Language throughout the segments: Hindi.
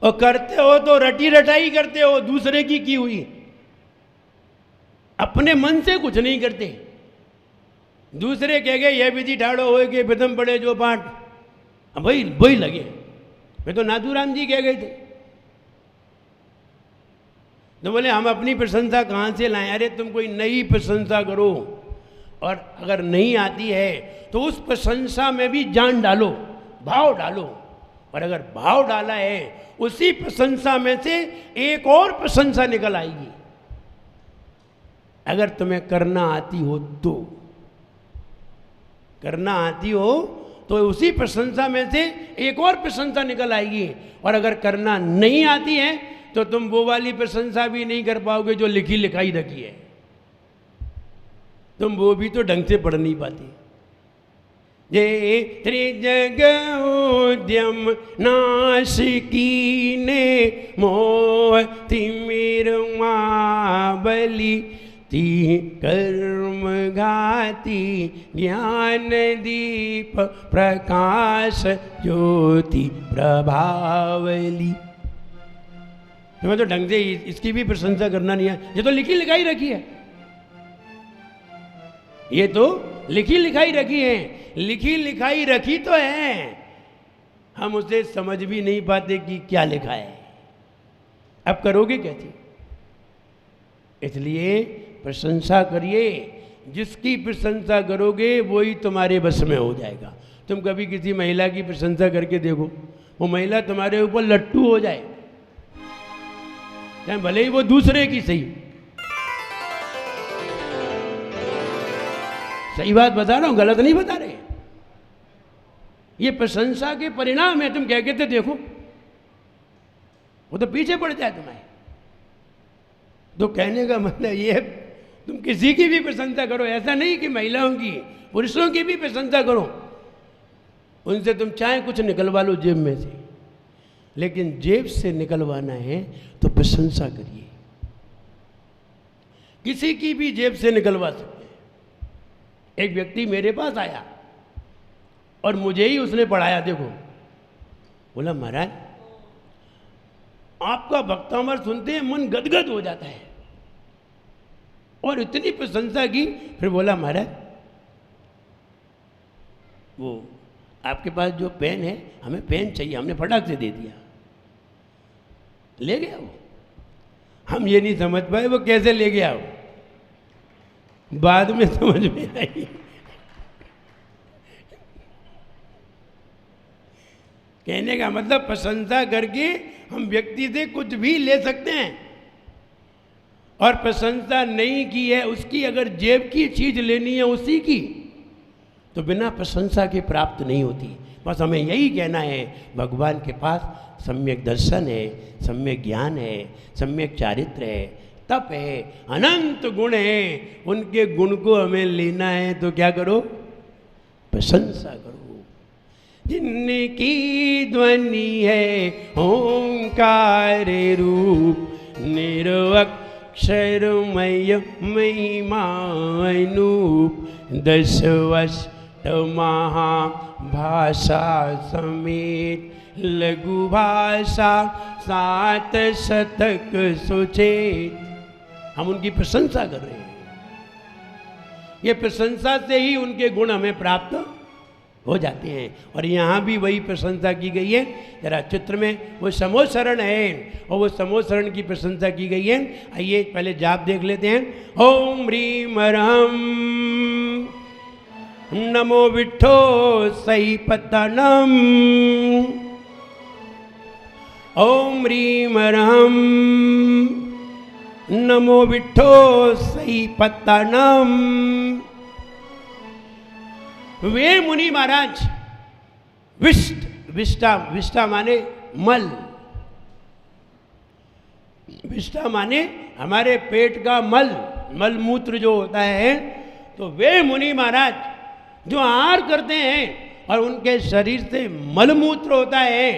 और करते हो तो रटी रटाई करते हो, दूसरे की हुई, अपने मन से कुछ नहीं करते। दूसरे कह गए ये विधि ठाड़ो हो के प्रथम पड़े जो पाठ, भाई वही लगे। वे तो नाथूराम जी कह गए थे, तो बोले हम अपनी प्रशंसा कहाँ से लाएं? अरे तुम कोई नई प्रशंसा करो, और अगर नहीं आती है तो उस प्रशंसा में भी जान डालो, भाव डालो। और अगर भाव डाला है, उसी प्रशंसा में से एक और प्रशंसा निकल आएगी। अगर तुम्हें करना आती हो तो, करना आती हो तो उसी प्रशंसा में से एक और प्रशंसा निकल आएगी। और अगर करना नहीं आती है तो तुम वो वाली प्रशंसा भी नहीं कर पाओगे जो लिखी लिखाई रखी है, तुम वो भी तो ढंग से पढ़ नहीं पाती। जे त्रिजग उद्यम नाशिकी ने मोह तिमिर माबली ती कर्म घाती ज्ञान दीप प्रकाश ज्योति प्रभावली। तुम्हें तो ढंग से इसकी भी प्रशंसा करना नहीं है, ये तो लिखी लिखाई रखी है, ये तो लिखी लिखाई रखी है। लिखी लिखाई रखी तो है, हम उसे समझ भी नहीं पाते कि क्या लिखा है। अब करोगे कैसे? इसलिए प्रशंसा करिए, जिसकी प्रशंसा करोगे वही तुम्हारे बस में हो जाएगा। तुम कभी किसी महिला की प्रशंसा करके देखो, वो महिला तुम्हारे ऊपर लट्टू हो जाए, चाहे भले ही वो दूसरे की सही। सही बात बता रहा हूं, गलत नहीं बता रहे। ये प्रशंसा के परिणाम है। तुम क्या कहते देखो, वो तो पीछे पड़ जाए तुम्हारे। तो कहने का मतलब ये, तुम किसी की भी प्रशंसा करो, ऐसा नहीं कि महिलाओं की, पुरुषों की भी प्रशंसा करो। उनसे तुम चाहे कुछ निकलवा लो जेब में से, लेकिन जेब से निकलवाना है तो प्रशंसा करिए। किसी की भी जेब से निकलवा सकते हैं। एक व्यक्ति मेरे पास आया और मुझे ही उसने पढ़ाया। देखो, बोला महाराज आपका वक्तामर सुनते हैं मन गदगद हो जाता है, और इतनी प्रशंसा की। फिर बोला महाराज वो आपके पास जो पेन है, हमें पेन चाहिए, हमने फटाक से दे दिया, ले गया वो। हम ये नहीं समझ पाए वो कैसे ले गया वो, बाद में समझ में आई। कहने का मतलब प्रशंसा करके हम व्यक्ति से कुछ भी ले सकते हैं, और प्रशंसा नहीं की है उसकी, अगर जेब की चीज लेनी है उसी की, तो बिना प्रशंसा के प्राप्त नहीं होती। बस हमें यही कहना है, भगवान के पास सम्यक दर्शन है, सम्यक ज्ञान है, सम्यक चारित्र है, तप है, अनंत गुण है। उनके गुण को हमें लेना है तो क्या करो? प्रशंसा करो। जिनकी ध्वनि है ओंकार रूप, निरक्षरमय महिमानूप, दशवष्ट महाभाषा समेत, लघु भाषा 7 शतक सुचेत। हम उनकी प्रशंसा कर रहे हैं। ये प्रशंसा से ही उनके गुण हमें प्राप्त हो जाते हैं। और यहाँ भी वही प्रशंसा की गई है। जरा चित्र में वो समोसरण है, और वो समोसरण की प्रशंसा की गई है। आइए पहले जाप देख लेते हैं। ओम ह्रीम रम नमो विठ्ठो सही पतनम, ओम ह्रीम रम नमो विठ्ठो सही पतनम। वे मुनि महाराज विष्टा माने मल, विष्टा माने हमारे पेट का मल, मल मूत्र जो होता है। तो वे मुनि महाराज जो आहार करते हैं और उनके शरीर से मलमूत्र होता है,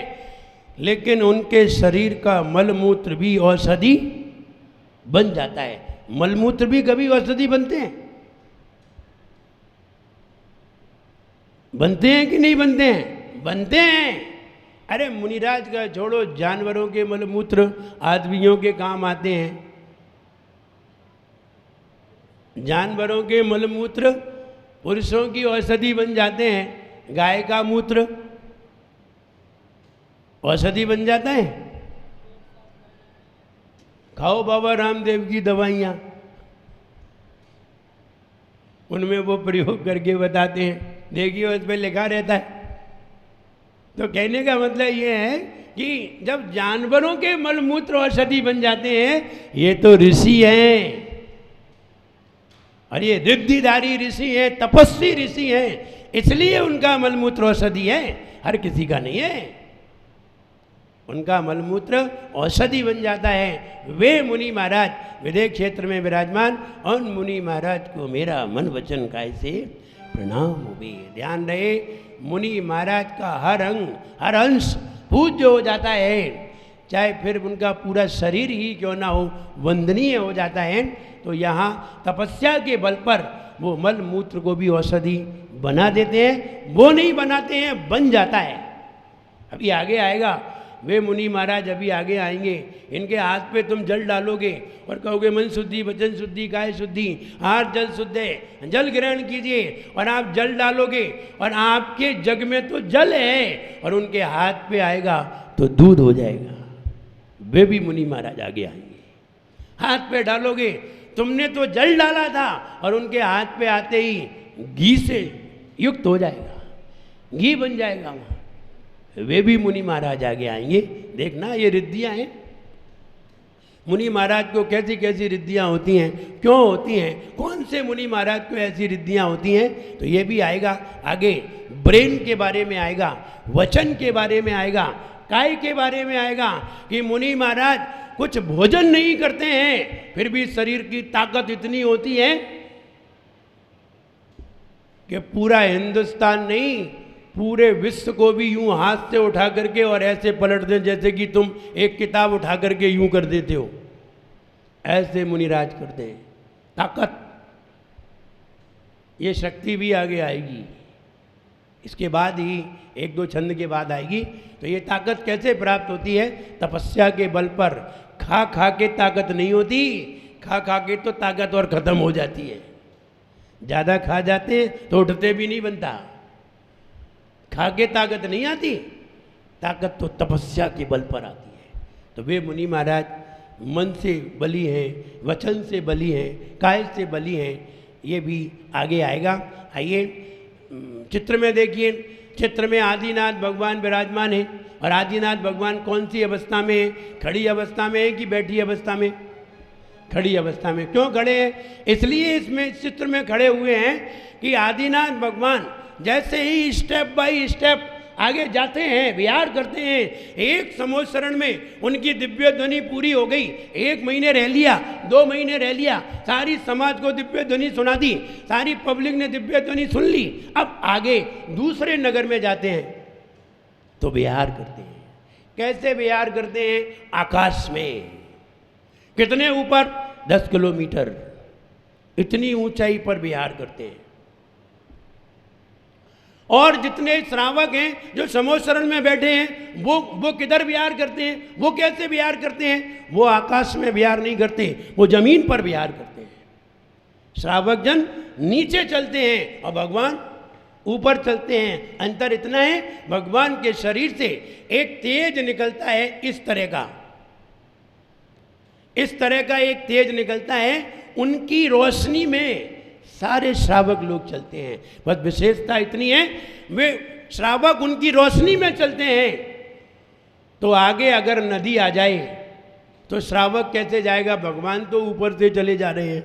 लेकिन उनके शरीर का मलमूत्र भी औषधि बन जाता है। मलमूत्र भी कभी औषधि बनते हैं? बनते हैं कि नहीं बनते हैं? बनते हैं। अरे मुनिराज का छोड़ो, जानवरों के मलमूत्र आदमियों के काम आते हैं। जानवरों के मलमूत्र पुरुषों की औषधि बन जाते हैं। गाय का मूत्र औषधि बन जाता है। खाओ बाबा रामदेव की दवाइयाँ, उनमें वो प्रयोग करके बताते हैं, देखिए उस पर लिखा रहता है। तो कहने का मतलब ये है कि जब जानवरों के मलमूत्र औषधि बन जाते हैं, ये तो ऋषि हैं, और ये रिद्धिधारी ऋषि हैं, तपस्वी ऋषि हैं, इसलिए उनका मलमूत्र औषधि है, हर किसी का नहीं है। उनका मलमूत्र औषधि बन जाता है। वे मुनि महाराज विदेह क्षेत्र में विराजमान, और मुनि महाराज को मेरा मन वचन काय से प्रणाम हुए। ध्यान रहे, मुनि महाराज का हर अंग हर अंश पूज्य हो जाता है, चाहे फिर उनका पूरा शरीर ही क्यों ना हो, वंदनीय हो जाता है। तो यहाँ तपस्या के बल पर वो मल मूत्र को भी औषधि बना देते हैं। वो नहीं बनाते हैं, बन जाता है। अभी आगे आएगा, वे मुनि महाराज अभी आगे आएंगे। इनके हाथ पे तुम जल डालोगे और कहोगे मन शुद्धि, वचन शुद्धि, काय शुद्धि, हाथ जल शुद्ध है, जल ग्रहण कीजिए, और आप जल डालोगे और आपके जग में तो जल है, और उनके हाथ पे आएगा तो दूध हो जाएगा। वे भी मुनि महाराज आगे आएंगे। हाथ पे डालोगे, तुमने तो जल डाला था, और उनके हाथ पे आते ही घी से युक्त हो जाएगा, घी बन जाएगा वहाँ। वे भी मुनि महाराज आगे आएंगे। देखना, ये रिद्धियाँ हैं। मुनि महाराज को कैसी कैसी रिद्धियाँ होती हैं, क्यों होती हैं, कौन से मुनि महाराज को ऐसी रिद्धियाँ होती हैं, तो ये भी आएगा आगे। ब्रेन के बारे में आएगा, वचन के बारे में आएगा, काय के बारे में आएगा कि मुनि महाराज कुछ भोजन नहीं करते हैं, फिर भी शरीर की ताकत इतनी होती है कि पूरा हिंदुस्तान नहीं, पूरे विश्व को भी यूं हाथ से उठा करके और ऐसे पलट दें जैसे कि तुम एक किताब उठा करके यूं कर देते हो। ऐसे मुनिराज करते हैं। ताकत, ये शक्ति भी आगे आएगी। इसके बाद ही एक दो छंद के बाद आएगी। तो ये ताकत कैसे प्राप्त होती है? तपस्या के बल पर। खा खा के ताकत नहीं होती, खा खा के तो ताकत और ख़त्म हो जाती है। ज़्यादा खा जाते तो उठते भी नहीं बनता। खा के ताकत नहीं आती, ताकत तो तपस्या के बल पर आती है। तो वे मुनि महाराज मन से बली हैं, वचन से बली हैं, काय से बली हैं। ये भी आगे आएगा। आइए चित्र में देखिए। चित्र में आदिनाथ भगवान विराजमान है। और आदिनाथ भगवान कौन सी अवस्था में है? खड़ी अवस्था में है कि बैठी अवस्था में? खड़ी अवस्था में। क्यों खड़े हैं? इसलिए इसमें चित्र में खड़े हुए हैं कि आदिनाथ भगवान जैसे ही स्टेप बाय स्टेप आगे जाते हैं, विहार करते हैं। एक संवत्सरण में उनकी दिव्य ध्वनि पूरी हो गई। 1 महीने रह लिया, 2 महीने रह लिया, सारी समाज को दिव्य ध्वनि सुना दी, सारी पब्लिक ने दिव्य ध्वनि सुन ली। अब आगे दूसरे नगर में जाते हैं तो विहार करते हैं। कैसे विहार करते हैं? आकाश में। कितने ऊपर? 10 किलोमीटर, इतनी ऊंचाई पर विहार करते हैं। और जितने श्रावक हैं जो समोसरण में बैठे हैं, वो किधर विहार करते हैं? वो कैसे विहार करते हैं? वो आकाश में विहार नहीं करते, वो जमीन पर विहार करते हैं। श्रावक जन नीचे चलते हैं और भगवान ऊपर चलते हैं। अंतर इतना है, भगवान के शरीर से एक तेज निकलता है, इस तरह का एक तेज निकलता है। उनकी रोशनी में सारे श्रावक लोग चलते हैं। बस विशेषता इतनी है, वे श्रावक उनकी रोशनी में चलते हैं। तो आगे अगर नदी आ जाए तो श्रावक कैसे जाएगा? भगवान तो ऊपर से चले जा रहे हैं,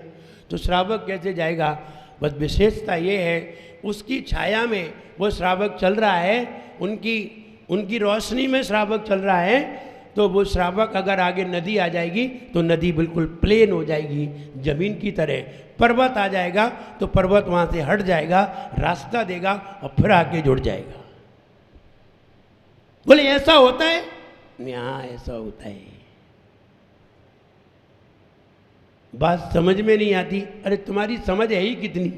तो श्रावक कैसे जाएगा? बस विशेषता ये है, उसकी छाया में वो श्रावक चल रहा है, उनकी रोशनी में श्रावक चल रहा है। तो वो श्रावक अगर आगे नदी आ जाएगी तो नदी बिल्कुल प्लेन हो जाएगी, जमीन की तरह। पर्वत आ जाएगा तो पर्वत वहाँ से हट जाएगा, रास्ता देगा और फिर आगे जुड़ जाएगा। बोले ऐसा होता है? हाँ, ऐसा होता है। बात समझ में नहीं आती। अरे तुम्हारी समझ है ही कितनी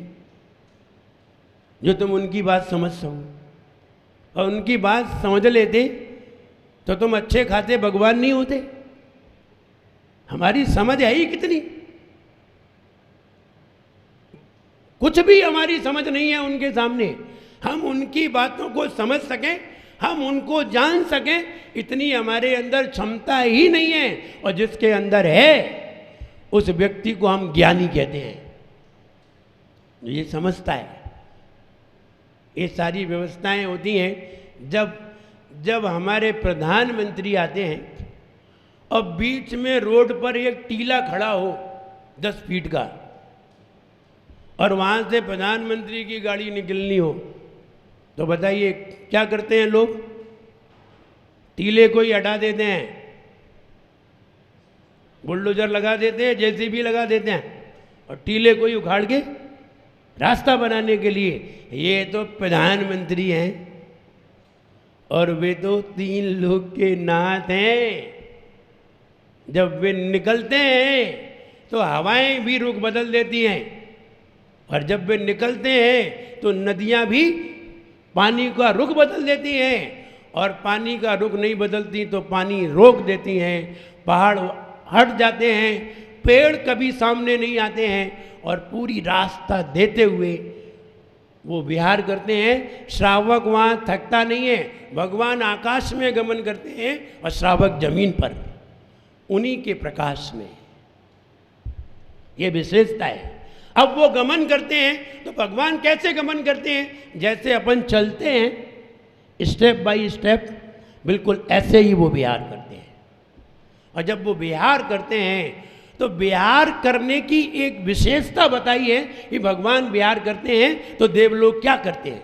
जो तुम उनकी बात समझ सको। और उनकी बात समझ लेते तो तुम अच्छे खासे भगवान नहीं होते। हमारी समझ है ही कितनी, कुछ भी हमारी समझ नहीं है उनके सामने। हम उनकी बातों को समझ सकें, हम उनको जान सकें, इतनी हमारे अंदर क्षमता ही नहीं है। और जिसके अंदर है उस व्यक्ति को हम ज्ञानी कहते हैं, ये समझता है। ये सारी व्यवस्थाएं होती हैं। जब हमारे प्रधानमंत्री आते हैं और बीच में रोड पर एक टीला खड़ा हो 10 फीट का, और वहाँ से प्रधानमंत्री की गाड़ी निकलनी हो, तो बताइए क्या करते हैं लोग? टीले को ही हटा देते हैं, बुलडोजर लगा देते हैं, जेसीबी लगा देते हैं, और टीले को ही उखाड़ के रास्ता बनाने के लिए। ये तो प्रधानमंत्री हैं और वे तो 3 लोग के नाथ हैं। जब वे निकलते हैं तो हवाएं भी रुख बदल देती हैं, और जब वे निकलते हैं तो नदियां भी पानी का रुख बदल देती हैं, और पानी का रुख नहीं बदलती तो पानी रोक देती हैं, पहाड़ हट जाते हैं, पेड़ कभी सामने नहीं आते हैं, और पूरी रास्ता देते हुए वो विहार करते हैं। श्रावक वहाँ थकता नहीं है, भगवान आकाश में गमन करते हैं और श्रावक जमीन पर, उन्हीं के प्रकाश में। ये विशेषता है। अब वो गमन करते हैं तो भगवान कैसे गमन करते हैं? जैसे अपन चलते हैं स्टेप बाय स्टेप, बिल्कुल ऐसे ही वो विहार करते हैं। और जब वो विहार करते हैं तो विहार करने की एक विशेषता बताई है कि भगवान विहार करते हैं तो देवलोग क्या करते हैं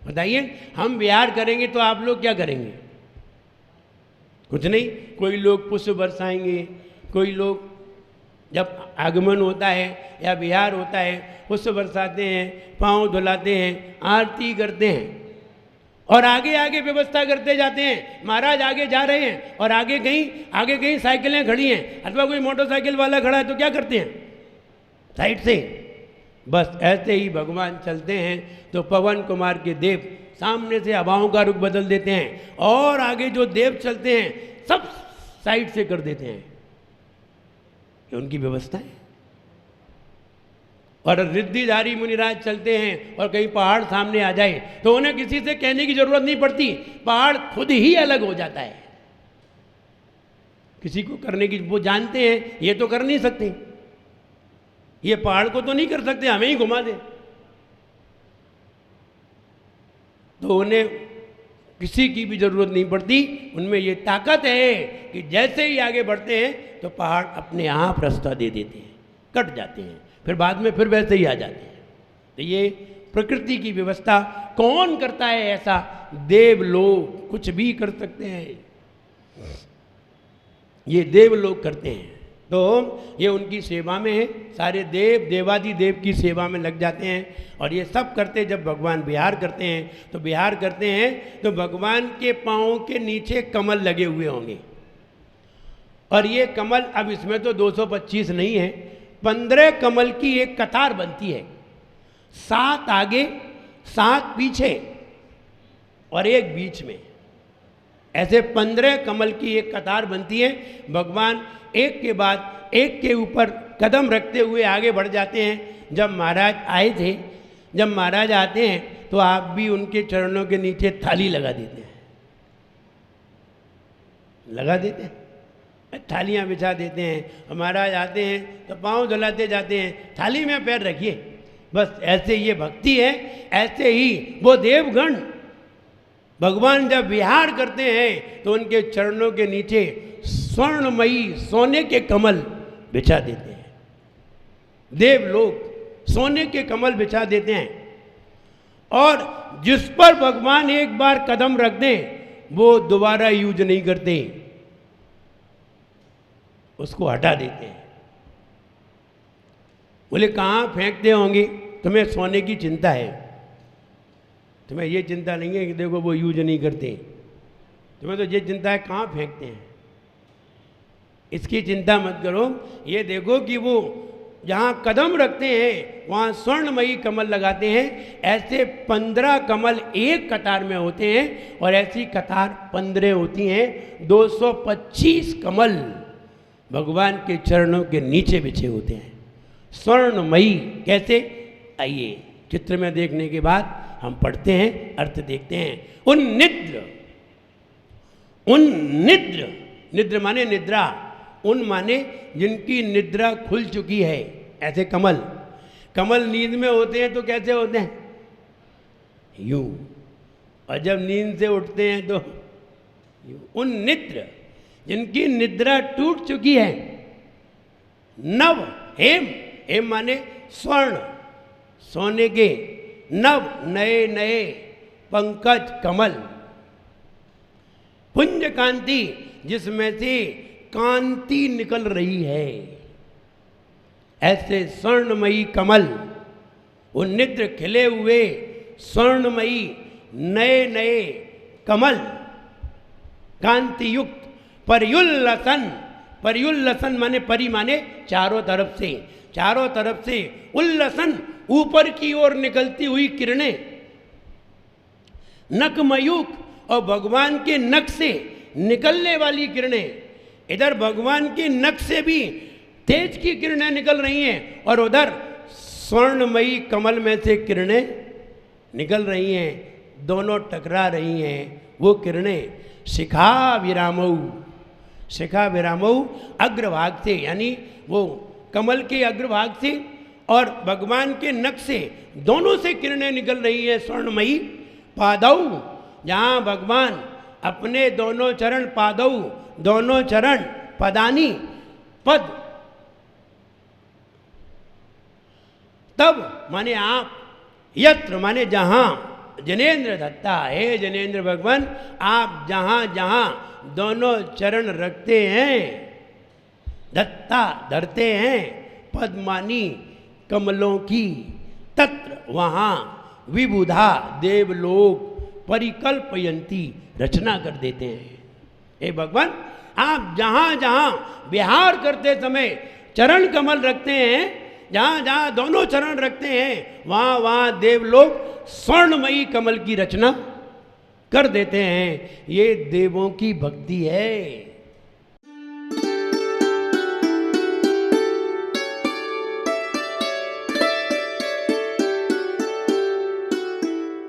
बताइए। हम विहार करेंगे तो आप लोग क्या करेंगे? कुछ नहीं। कोई लोग पुष्प बरसाएंगे, कोई लोग जब आगमन होता है या विहार होता है पुष्प बरसाते हैं, पाँव धुलाते हैं, आरती करते हैं, और आगे आगे व्यवस्था करते जाते हैं। महाराज आगे जा रहे हैं और आगे कहीं साइकिलें खड़ी हैं अथवा कोई मोटरसाइकिल वाला खड़ा है तो क्या करते हैं? साइड से। बस ऐसे ही भगवान चलते हैं तो पवन कुमार के देव सामने से हवाओं का रुख बदल देते हैं, और आगे जो देव चलते हैं सब साइड से कर देते हैं। ये उनकी व्यवस्था है। और रिद्धिधारी मुनिराज चलते हैं और कहीं पहाड़ सामने आ जाए तो उन्हें किसी से कहने की जरूरत नहीं पड़ती, पहाड़ खुद ही अलग हो जाता है। किसी को करने की, वो जानते हैं ये तो कर नहीं सकते, ये पहाड़ को तो नहीं कर सकते, हमें ही घुमा दे। तो उन्हें किसी की भी जरूरत नहीं पड़ती। उनमें ये ताकत है कि जैसे ही आगे बढ़ते हैं तो पहाड़ अपने आप रास्ता दे देते हैं, कट जाते हैं, फिर बाद में फिर वैसे ही आ जाते हैं। तो ये प्रकृति की व्यवस्था कौन करता है ऐसा? देव लोग कुछ भी कर सकते हैं, ये देव लोग करते हैं। तो ये उनकी सेवा में है। सारे देव देवादि देव की सेवा में लग जाते हैं। और ये सब करते जब भगवान विहार करते हैं तो विहार करते हैं तो भगवान के पाँव के नीचे कमल लगे हुए होंगे। और ये कमल, अब इसमें तो 225 नहीं है, 15 कमल की एक कतार बनती है, 7 आगे 7 पीछे और एक बीच में, ऐसे 15 कमल की एक कतार बनती है। भगवान एक के बाद एक के ऊपर कदम रखते हुए आगे बढ़ जाते हैं। जब महाराज आए थे, जब महाराज आते हैं तो आप भी उनके चरणों के नीचे थाली लगा देते हैं, लगा देते हैं, थालियाँ बिछा देते हैं। महाराज आते हैं तो पाँव धुलाते जाते हैं, थाली में पैर रखिए। बस ऐसे ये भक्ति है। ऐसे ही वो देवगण भगवान जब विहार करते हैं तो उनके चरणों के नीचे स्वर्णमयी सोने के कमल बिछा देते हैं। देव लोग सोने के कमल बिछा देते हैं, और जिस पर भगवान एक बार कदम रख दें वो दोबारा यूज नहीं करते, उसको हटा देते हैं। बोले कहाँ फेंकते होंगे? तुम्हें सोने की चिंता है, तुम्हें ये चिंता नहीं है कि देखो वो यूज नहीं करते, तुम्हें तो ये चिंता है कहाँ फेंकते हैं। इसकी चिंता मत करो, ये देखो कि वो जहाँ कदम रखते हैं वहाँ स्वर्णमयी कमल लगाते हैं। ऐसे 15 कमल एक कतार में होते हैं और ऐसी कतार 15 होती हैं। 225 कमल भगवान के चरणों के नीचे बिछे होते हैं, स्वर्णमयी। कैसे? आइए चित्र में देखने के बाद हम पढ़ते हैं, अर्थ देखते हैं। उन्निद्र, उन्निद्र, निद्र माने निद्रा, उन माने जिनकी निद्रा खुल चुकी है। ऐसे कमल, कमल नींद में होते हैं तो कैसे होते हैं? यूं, और जब नींद से उठते हैं तो यूं। उन्निद्र, जिनकी निद्रा टूट चुकी है। नव, हेम, हेम माने स्वर्ण, सोने के, नव नए नए पंकज कमल। पुंज कांति, जिसमें से कांति निकल रही है। ऐसे स्वर्णमयी कमल, उन्निद्र खिले हुए स्वर्णमयी नए नए कमल, कांति युक्त। पर्युल्लसन, पर्युल्लसन माने परि माने चारों तरफ से, चारों तरफ से उल्लसन, ऊपर की ओर निकलती हुई किरणें। नखमयूख, और भगवान के नख से निकलने वाली किरणें। इधर भगवान के नख से भी तेज की किरणें निकल रही हैं और उधर स्वर्णमयी कमल में से किरणें निकल रही हैं, दोनों टकरा रही हैं। वो किरणें शिखा विरामऊ, शिखा विरामऊ, अग्रभाग से, यानी वो कमल के अग्रभाग से और भगवान के नख से, दोनों से किरणें निकल रही हैं स्वर्णमयी। पादऊ, जहाँ भगवान अपने दोनों चरण, पादऊ दोनों चरण, पदानी पद, तब माने आप, यत्र माने जहाँ, जनेन्द्र दत्ता, हे जनेन्द्र भगवान आप जहाँ जहाँ दोनों चरण रखते हैं, दत्ता धरते हैं, पद्मानी कमलों की, तत्र वहाँ विबुधा देवलोक परिकल्पयंती रचना कर देते हैं। हे भगवान आप जहाँ जहाँ विहार करते समय चरण कमल रखते हैं, जहाँ जहाँ दोनों चरण रखते हैं, वहाँ वहाँ देवलोक स्वर्णमयी कमल की रचना कर देते हैं। ये देवों की भक्ति है।